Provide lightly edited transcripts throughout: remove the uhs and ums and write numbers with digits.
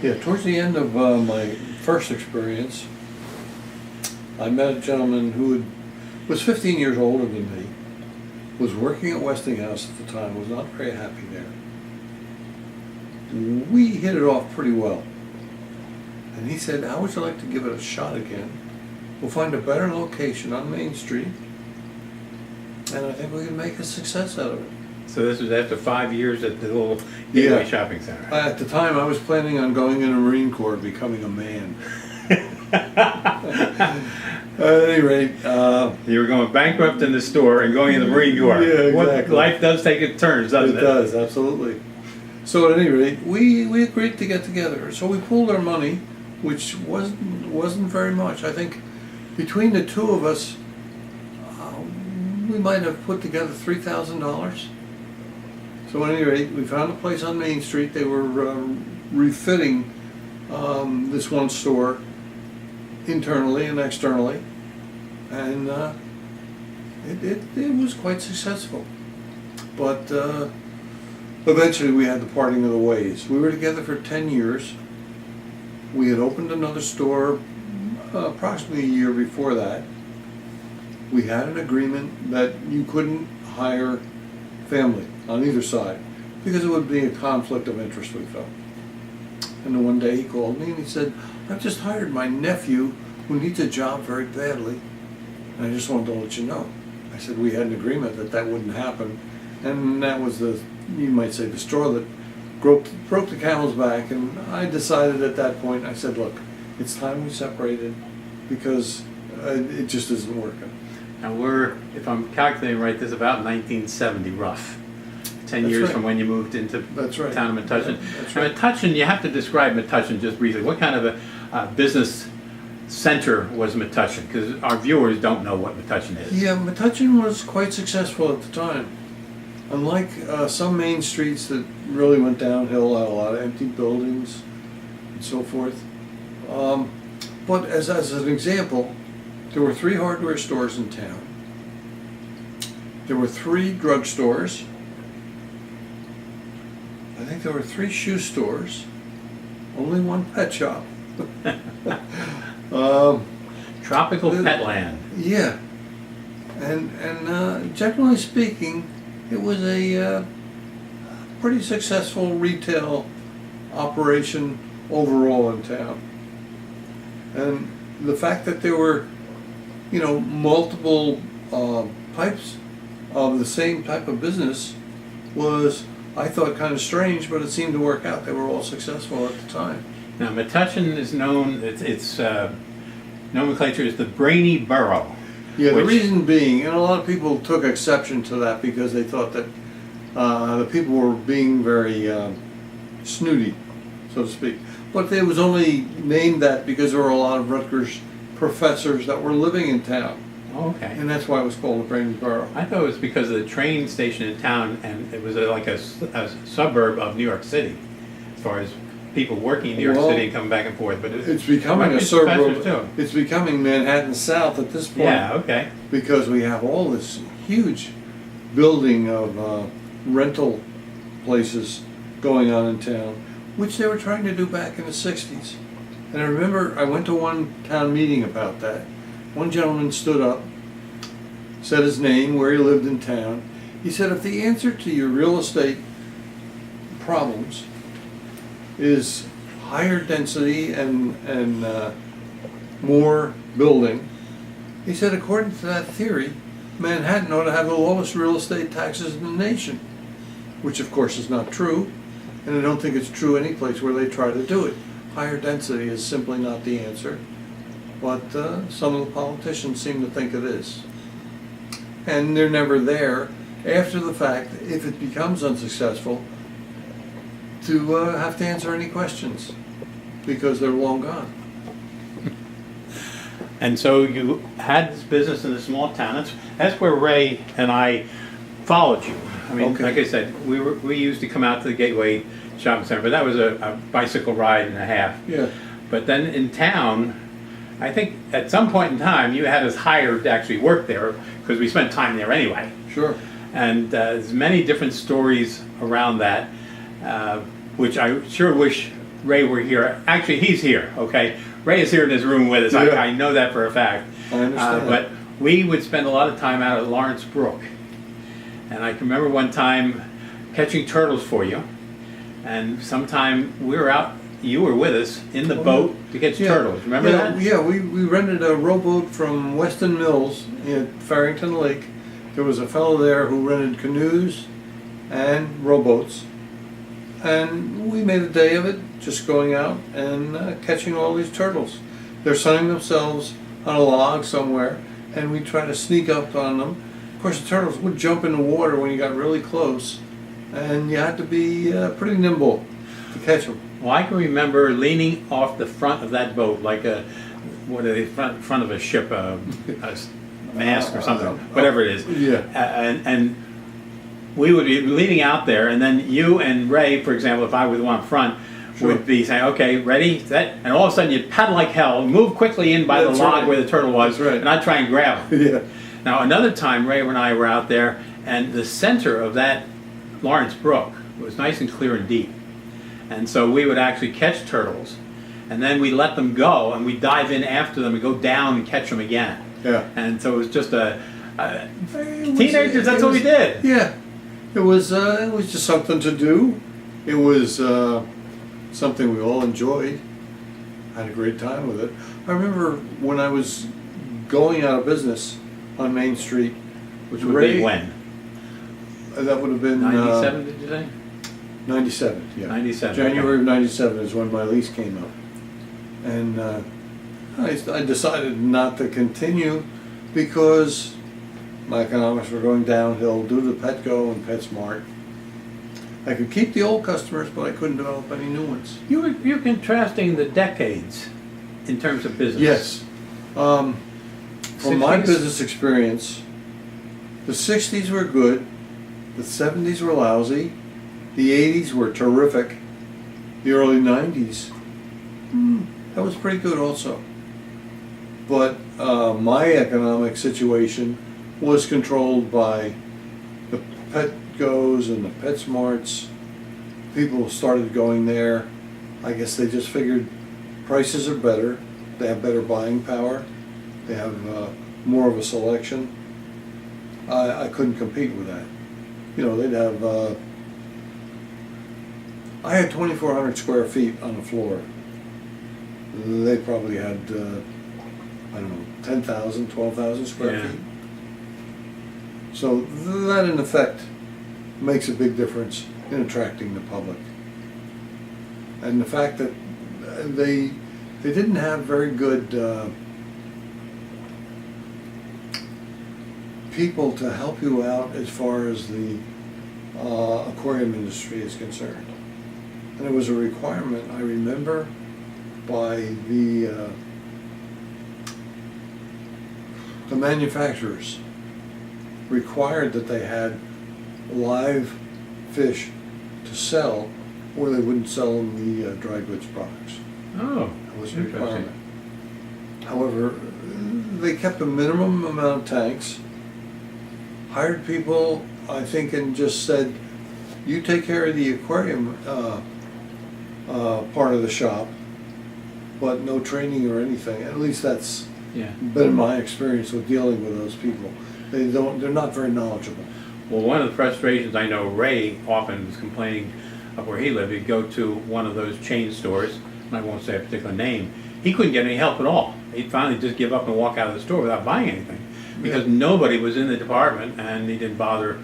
Yeah, towards the end of my first experience, I met a gentleman who was 15 years older than me, was working at Westinghouse at the time, was not very happy there. We hit it off pretty well. And he said, how would you like to give it a shot again? We'll find a better location on Main Street, and I think we can make a success out of it. So this was after 5 years at the little Gateway Shopping Center. At the time, I was planning on going in the Marine Corps, becoming a man. At any rate, you were going bankrupt in the store and going in the Marine Corps. Yeah, exactly. Life does take its turns, doesn't it? It does, absolutely. So at any rate, we agreed to get together. So we pooled our money, which wasn't very much. I think between the two of us, we might have put together $3,000. So at any rate, we found a place on Main Street. They were refitting this one store internally and externally, and it was quite successful. But eventually we had the parting of the ways. We were together for 10 years. We had opened another store approximately a year before that. We had an agreement that you couldn't hire family on either side because it would be a conflict of interest, we felt. And then one day he called me and he said, I've just hired my nephew who needs a job very badly, and I just wanted to let you know. I said we had an agreement that wouldn't happen, and that was the, you might say, the straw that broke the camel's back. And I decided at that point, I said, look, it's time we separated because it just isn't working. Now if I'm calculating right, this is about 1970 rough. 10 That's years right. from when you moved into That's right. town of Metuchen. Yeah, that's right. Metuchen, you have to describe Metuchen just briefly. What kind of a business center was Metuchen? Because our viewers don't know what Metuchen is. Yeah, Metuchen was quite successful at the time. Unlike some main streets that really went downhill, had a lot of empty buildings and so forth. But as an example, there were 3 hardware stores in town. There were 3 drugstores. I think there were 3 shoe stores. Only 1 pet shop. Tropical pet land. Yeah. And generally speaking, it was a pretty successful retail operation overall in town. And the fact that there were, multiple types of the same type of business was, I thought, kind of strange, but it seemed to work out. They were all successful at the time. Now Metuchen is known, its nomenclature is the Brainy Borough. Yeah, the reason being, and a lot of people took exception to that because they thought that the people were being very snooty, so to speak. But it was only named that because there were a lot of Rutgers professors that were living in town. Oh, okay. And that's why it was called the Brainy Borough. I thought it was because of the train station in town, and it was like a suburb of New York City, as far as people working in New York City and coming back and forth. But it's becoming a suburb. It's becoming Manhattan South at this point. Yeah, okay. Because we have all this huge building of rental places going on in town, which they were trying to do back in the 60s. And I remember I went to one town meeting about that. One gentleman stood up, said his name, where he lived in town. He said, if the answer to your real estate problems is higher density and more building, he said, according to that theory, Manhattan ought to have the lowest real estate taxes in the nation, which of course is not true, and I don't think it's true any place where they try to do it. Higher density is simply not the answer, but some of the politicians seem to think it is. And they're never there after the fact, if it becomes unsuccessful, to have to answer any questions, because they're long gone. And so you had this business in a small town. That's where Ray and I followed you. I mean, Okay. like I said, we used to come out to the Gateway Shopping Center, but that was a bicycle ride and a half. Yeah. But then in town, I think at some point in time you had us hired to actually work there because we spent time there anyway. Sure. And there's many different stories around that, which I sure wish Ray were here, actually he's here, okay? Ray is here in this room with us, Yeah. I know that for a fact. I understand. But we would spend a lot of time out at Lawrence Brook. And I can remember one time catching turtles for you. And sometime we were out, you were with us in the boat to catch turtles. Remember that? Yeah, we rented a rowboat from Weston Mills at Farrington Lake. There was a fellow there who rented canoes and rowboats. And we made a day of it, just going out and catching all these turtles. They're sunning themselves on a log somewhere, and we try to sneak up on them. Of course, the turtles would jump in the water when you got really close, and you had to be pretty nimble to catch them. Well, I can remember leaning off the front of that boat, like a, what are they, front of a ship, a mast or something, whatever it is. Yeah. And we would be leaning out there, and then you and Ray, for example, if I were the one up front, Sure. would be saying, okay, ready, set, and all of a sudden you'd paddle like hell, move quickly in by That's the log right. where the turtle was, That's right. and I'd try and grab him. Yeah. Now, another time, Ray and I were out there, and the center of that Lawrence Brook was nice and clear and deep. And so we would actually catch turtles, and then we let them go, and we dive in after them and go down and catch them again. Yeah. And so it was just It was- teenagers, that's it what we was- did. Yeah. It was just something to do. It was something we all enjoyed. Had a great time with it. I remember when I was going out of business on Main Street, Which would Ray- be when? that would have been 97, did you say? 97, yeah. 97, January okay. of 97 is when my lease came up. And I decided not to continue because my economics were going downhill due to Petco and PetSmart. I could keep the old customers, but I couldn't develop any new ones. You're contrasting the decades in terms of business. Yes. From my 60s? business experience, the 60s were good, the 70s were lousy, the 80s were terrific, the early 90s, that was pretty good also. But my economic situation was controlled by the Petcos and the PetSmarts. People started going there. I guess they just figured prices are better, they have better buying power, they have more of a selection. I couldn't compete with that. You know, they'd have, I had 2,400 square feet on the floor. They probably had, I don't know, 10,000, 12,000 square Yeah. feet. So that in effect makes a big difference in attracting the public. And the fact that they didn't have very good people to help you out as far as the aquarium industry is concerned. And it was a requirement, I remember, by the manufacturers required that they had live fish to sell, or they wouldn't sell them the dry goods products. Oh, That was a interesting. requirement. However, they kept a minimum amount of tanks, hired people, I think, and just said, you take care of the aquarium part of the shop, but no training or anything. At least that's Yeah. been my experience with dealing with those people. They're not very knowledgeable. Well, one of the frustrations I know Ray often was complaining of where he lived. He'd go to one of those chain stores, and I won't say a particular name. He couldn't get any help at all. He'd finally just give up and walk out of the store without buying anything because nobody was in the department, and he didn't bother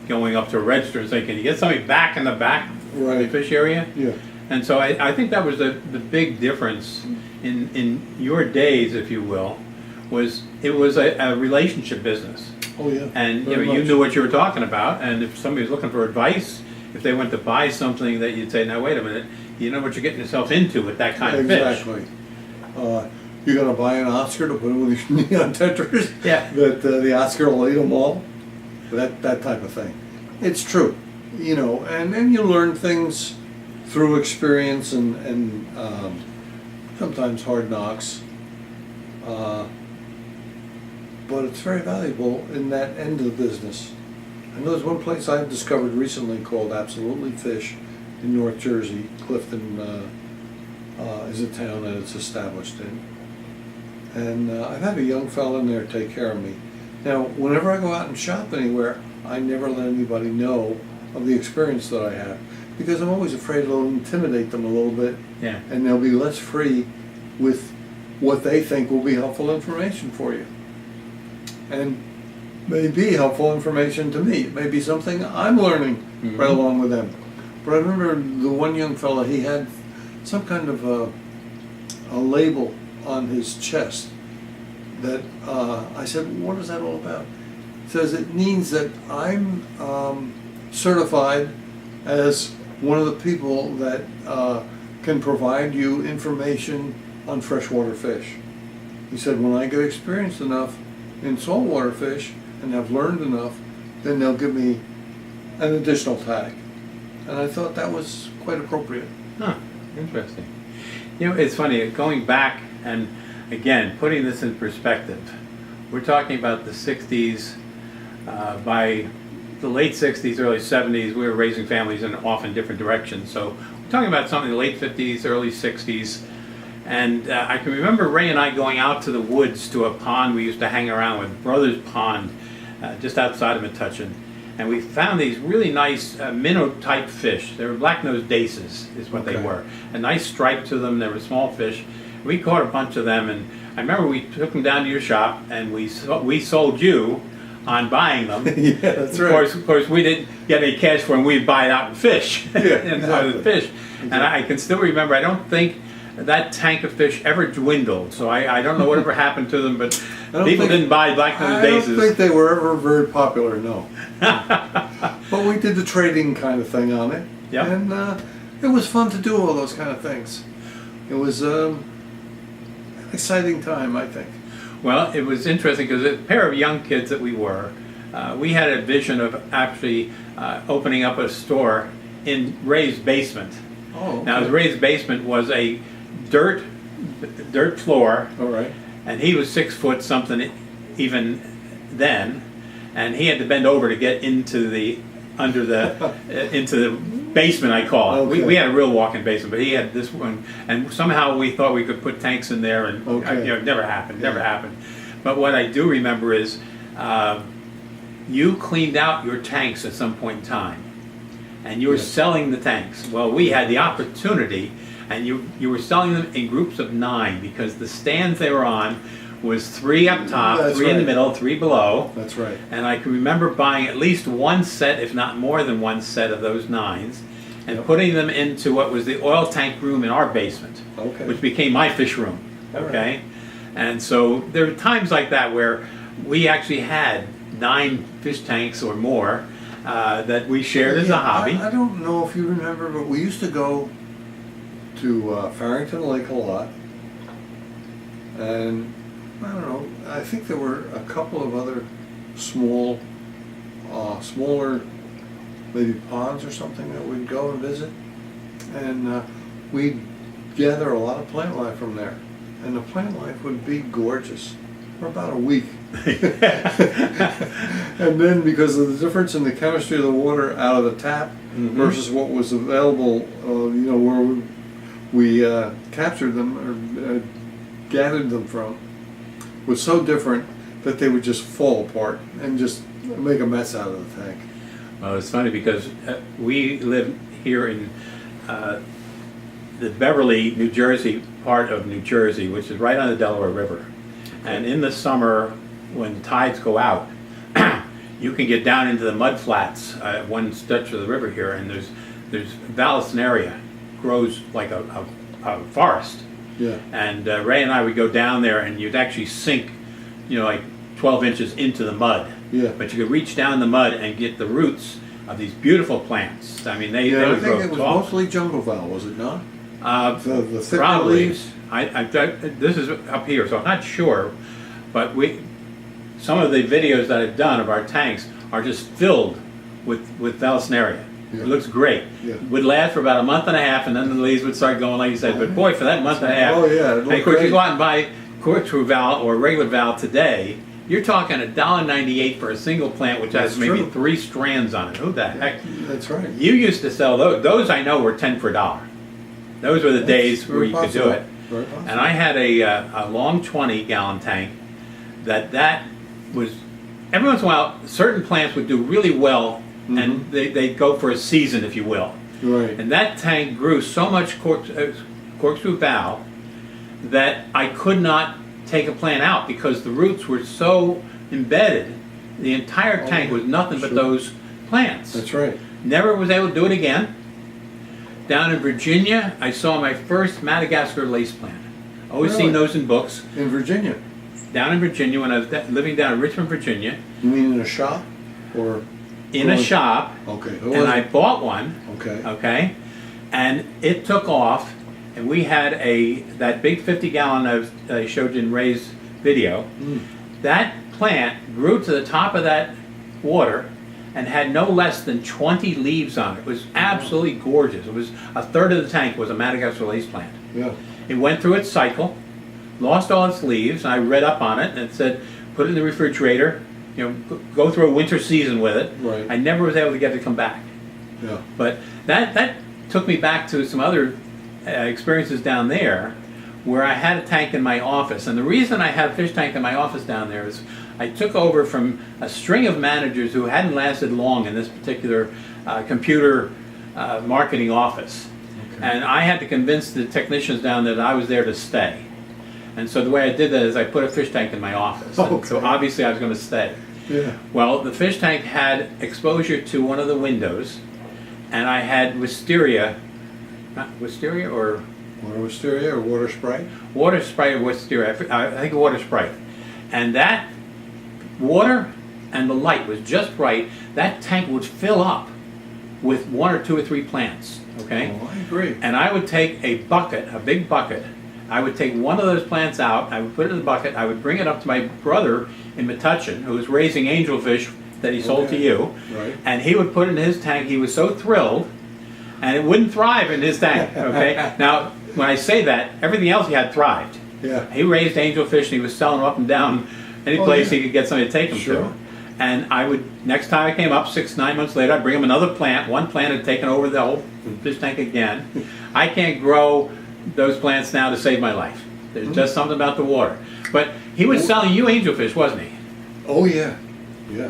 going up to a register and saying, "Can you get somebody back in the back of the Right. fish area?" Yeah. And so I think that was the big difference in your days, if you will, was it was a relationship business. Oh, yeah. And Very you much. knew what you were talking about, and if somebody was looking for advice, if they went to buy something, that you'd say, "Now wait a minute, you know what you're getting yourself into with that kind of fish." Exactly. You're gonna buy an Oscar to put in with your neon tetras? Yeah. That the Oscar will eat them all? That type of thing. It's true, you know, and then you learn things through experience and sometimes hard knocks. But it's very valuable in that end of the business. I know there's one place I've discovered recently called Absolutely Fish in North Jersey, Clifton, is a town that it's established in. And I've had a young fella in there take care of me. Now, whenever I go out and shop anywhere, I never let anybody know of the experience that I have, because I'm always afraid it'll intimidate them a little bit, Yeah. and they'll be less free with what they think will be helpful information for you. And may be helpful information to me. It may be something I'm learning right along with them. But I remember the one young fella, he had some kind of a label on his chest that I said, what is that all about? It says it means that I'm certified as one of the people that can provide you information on freshwater fish. He said, when I get experienced enough in saltwater fish and have learned enough, then they'll give me an additional tag. And I thought that was quite appropriate. Huh, interesting. You know, it's funny, going back and again, putting this in perspective, we're talking about the 60s. By the late 60s, early 70s, we were raising families in often different directions. So we're talking about something in the late 50s, early 60s. And I can remember Ray and I going out to the woods to a pond we used to hang around with, Brothers Pond, just outside of Metuchen. And we found these really nice minnow-type fish. They were black-nosed daces, is what they were. A nice stripe to them. They were small fish. We caught a bunch of them, and I remember we took them down to your shop, and we sold you on buying them. Yeah, that's right. Of course, we didn't get any cash for them. We'd buy it out in fish. Yeah, exactly. The fish. And I can still remember, I don't think that tank of fish ever dwindled. So I don't know whatever happened to them, but people didn't buy black-nosed daces. I don't think they were ever very popular, no. But we did the trading kind of thing on it. Yep. And it was fun to do all those kind of things. It was an exciting time, I think. Well, it was interesting because a pair of young kids that we were, we had a vision of actually opening up a store in Ray's basement. Oh, okay. Now, his Ray's basement was a dirt floor. All right. And he was 6 foot something even then, and he had to bend over to get into the into the basement, I call it. Okay. We had a real walk-in basement, but he had this one, and somehow we thought we could put tanks in there, and it never happened. Never happened. But what I do remember is you cleaned out your tanks at some point in time, and you were selling the tanks. Well, we had the opportunity. And you were selling them in groups of 9 because the stands they were on was 3 up top, That's 3 in the right. middle, 3 below. That's right. And I can remember buying at least one set, if not more than one set of those 9s, and putting them into what was the oil tank room in our basement, which became my fish room. Okay, and so there were times like that where we actually had 9 fish tanks or more that we shared as a hobby. I don't know if you remember, but we used to go to Farrington Lake a lot, and I don't know, I think there were a couple of other smaller maybe ponds or something that we'd go and visit, and we'd gather a lot of plant life from there, and the plant life would be gorgeous for about a week. And then because of the difference in the chemistry of the water out of the tap versus what was available, where we captured them or gathered them from, was so different that they would just fall apart and just make a mess out of the tank. Well, it's funny because we live here in the Beverly, New Jersey part of New Jersey, which is right on the Delaware River. And in the summer, when the tides go out, you can get down into the mud flats at one stretch of the river here, and there's Vallisneria grows like a forest. Yeah. And Ray and I would go down there, and you'd actually sink, like 12 inches into the mud. Yeah. But you could reach down the mud and get the roots of these beautiful plants. I mean, they I would think grow it was tall. mostly jungle val, was it not? The thicker Probably. leaves? This is up here, so I'm not sure. But some of the videos that I've done of our tanks are just filled with Vallisneria. Yeah. It looks great. Yeah. Would last for about a month and a half, and then the leaves would start going, like you said. But boy, for that month and a half, it and looked of course, great. you go out and buy corkscrew val or regular val today, you're talking $1.98 for a single plant, which has That's maybe true. 3 strands on it. Who the heck? That's right. You used to sell those. Those I know were 10 for $1. Those were the days where very you could do possible. it. Very possible. And I had a long 20-gallon tank that was, every once in a while, certain plants would do really well, and they'd go for a season, if you will. Right. And that tank grew so much corkscrew valve that I could not take a plant out because the roots were so embedded. The entire tank was nothing but Sure. those plants. That's right. Never was able to do it again. Down in Virginia, I saw my first Madagascar lace plant. Always Really? seen those in books. In Virginia. Down in Virginia, when I was living down in Richmond, Virginia, You mean in a shop? Or? in a shop, Okay. and I bought one, Okay. okay, and it took off, and we had that big 50-gallon I showed you in Ray's video. That plant grew to the top of that water and had no less than 20 leaves on it. It was absolutely gorgeous. It was a third of the tank was a Madagascar lace plant. Yeah. It went through its cycle, lost all its leaves. I read up on it, and it said, put it in the refrigerator, go through a winter season with it. Right. I never was able to get it to come back. Yeah. But that took me back to some other experiences down there where I had a tank in my office. And the reason I had a fish tank in my office down there is I took over from a string of managers who hadn't lasted long in this particular computer marketing office. Okay. And I had to convince the technicians down there that I was there to stay. And so the way I did that is I put a fish tank in my office. And Okay. so obviously I was going to stay. Yeah. Well, the fish tank had exposure to one of the windows, and I had wisteria, not wisteria or Water wisteria or water sprite? water sprite or wisteria, I think water sprite. And that water and the light was just right. That tank would fill up with 1 or 2 or 3 plants, okay? Oh, I agree. And I would take a bucket, a big bucket. I would take one of those plants out, I would put it in the bucket, I would bring it up to my brother in Metuchen, who was raising angelfish that he sold to Okay. you. Right. And he would put it in his tank. He was so thrilled, and it wouldn't thrive in his tank, okay? Now, when I say that, everything else he had thrived. Yeah. He raised angelfish, and he was selling them up and down any Oh, place yeah. he could get somebody to take them Sure. to. And I would, next time I came up, 6, 9 months later, I'd bring him another plant. One plant had taken over the whole fish tank again. I can't grow those plants now to save my life. There's just something about the water. But he was selling you angelfish, wasn't he? Oh, yeah. Yeah.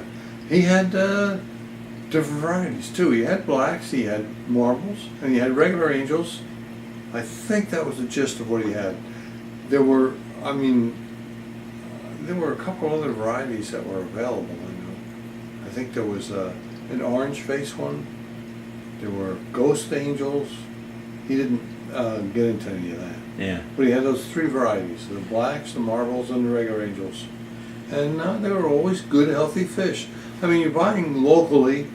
He had different varieties, too. He had blacks, he had marbles, and he had regular angels. I think that was the gist of what he had. There were a couple other varieties that were available, I know. I think there was an orange face one. There were ghost angels. He didn't get into any of that. Yeah. But he had those 3 varieties, the blacks, the marbles, and the regular angels. And they were always good, healthy fish. I mean, you're buying locally,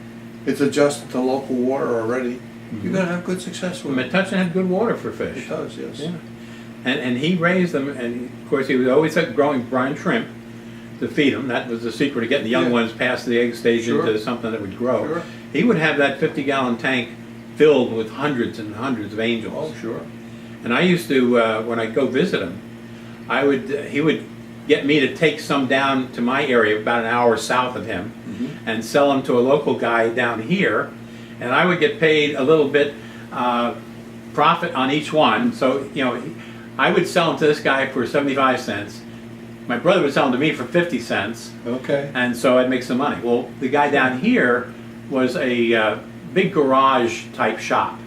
it's adjusted to local water already. You're going to have good success with it. Metuchen had good water for fish. It does, yes. Yeah. And he raised them, and of course he was always growing brine shrimp to feed them. That was the secret of getting the young Yeah. ones past the egg stage Sure. into something that would grow. Sure. He would have that 50-gallon tank filled with hundreds and hundreds of angels. Oh, sure. And I used to, when I'd go visit him, he would get me to take some down to my area, about an hour south of him, and sell them to a local guy down here, and I would get paid a little bit profit on each one. So, I would sell them to this guy for 75 cents. My brother would sell them to me for 50 cents, Okay. and so I'd make some money. Well, the guy down here was a big garage type shop,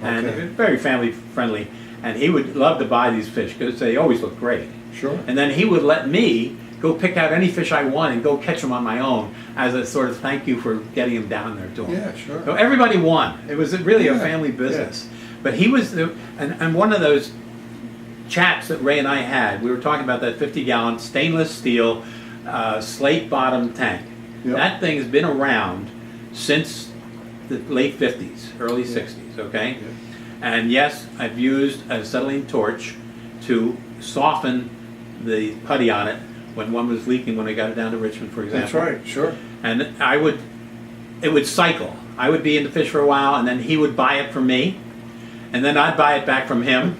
and Okay. very family friendly, and he would love to buy these fish because they always look great. Sure. And then he would let me go pick out any fish I want and go catch them on my own as a sort of thank you for getting them down there to him. Yeah, sure. So everybody won. It was really a Yeah, family business. But he was, and one of those chats that Ray and I had, we were talking about that 50-gallon stainless steel slate bottom tank. Yep. That thing's been around since the late 50s, early 60s, okay? Yeah. And yes, I've used a acetylene torch to soften the putty on it when one was leaking when I got it down to Richmond, for example. That's right, sure. And it would cycle. I would be in the fish for a while, and then he would buy it from me, and then I'd buy it back from him.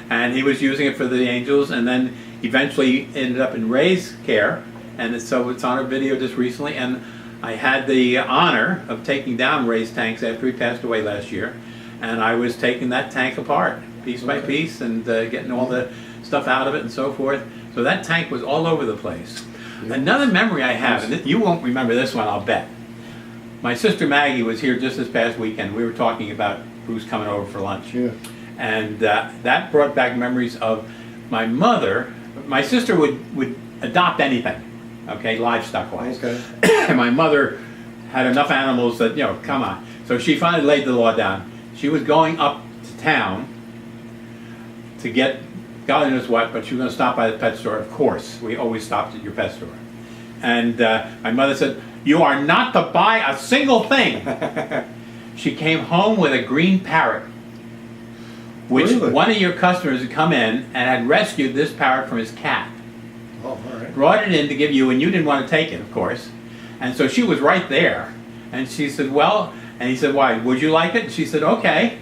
And he was using it for the angels, and then eventually ended up in Ray's care, and so it's on a video just recently. And I had the honor of taking down Ray's tanks after he passed away last year, and I was taking that tank apart piece by piece and getting all the stuff out of it and so forth. So that tank was all over the place. Yeah. Another memory I have, and you won't remember this one, I'll bet. My sister Maggie was here just this past weekend. We were talking about who's coming over for lunch. Yeah. And that brought back memories of my mother. My sister would adopt anything, okay, livestock-wise. Okay. And my mother had enough animals that, you know, come on. So she finally laid the law down. She was going up to town to get God knows what, but she was going to stop by the pet store. Of course, we always stopped at your pet store. And my mother said, "You are not to buy a single thing." She came home with a green parrot, which Really? one of your customers had come in and had rescued this parrot from his cat. Oh, all right. Brought it in to give you, and you didn't want to take it, of course. And so she was right there. And she said, "Well," and he said, "Why, would you like it?" And she said, "Okay."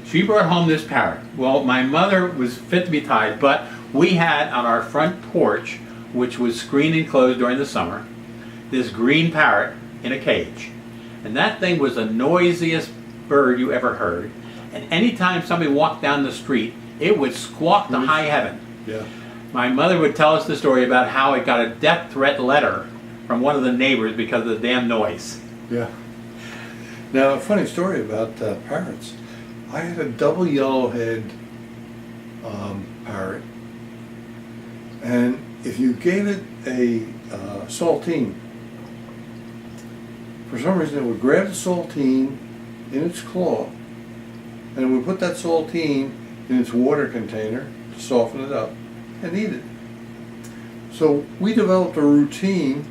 She brought home this parrot. Well, my mother was fit to be tied, but we had on our front porch, which was screened and closed during the summer, this green parrot in a cage. And that thing was the noisiest bird you ever heard. And anytime somebody walked down the street, it would squawk to high heaven. Yeah. My mother would tell us the story about how it got a death threat letter from one of the neighbors because of the damn noise. Yeah. Now, a funny story about parrots. I had a double yellowhead parrot, and if you gave it a saltine, for some reason it would grab the saltine in its claw, and it would put that saltine in its water container to soften it up and eat it. So we developed a routine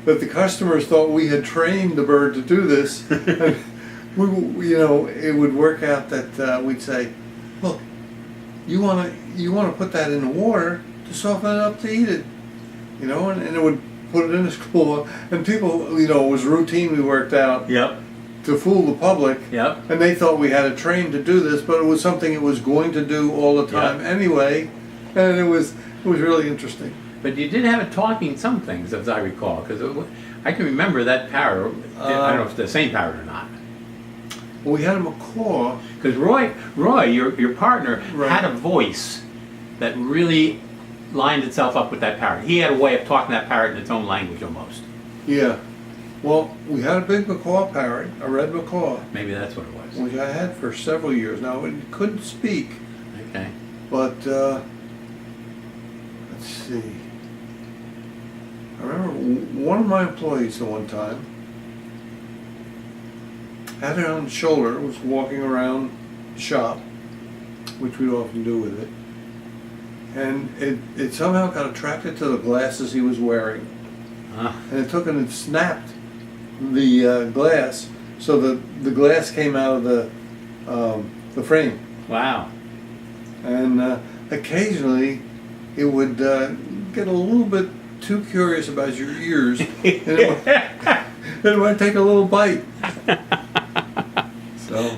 that the customers thought we had trained the bird to do this. And we, you know, it would work out that we'd say, "Look, you want to put that in the water to soften it up to eat it," you know, and it would put it in his claw. And people, you know, it was routine we worked out Yep. to fool the public. Yep. And they thought we had it trained to do this, but it was something it was going to do all the time anyway, and it was really interesting. But you did have it talking some things, as I recall, because I can remember that parrot. I don't know if it's the same parrot or not. We had a macaw. Because Roy, your partner, Right. had a voice that really lined itself up with that parrot. He had a way of talking that parrot in its own language almost. Yeah. Well, we had a big macaw parrot, a red macaw, Maybe that's what it was. which I had for several years. Now, it couldn't speak, Okay. but let's see. I remember one of my employees at one time had it on the shoulder, was walking around the shop, which we'd often do with it, and it somehow got attracted to the glasses he was wearing, and it took and it snapped the glass, so the glass came out of the frame, Wow. and occasionally it would get a little bit too curious about your ears, and it might take a little bite. So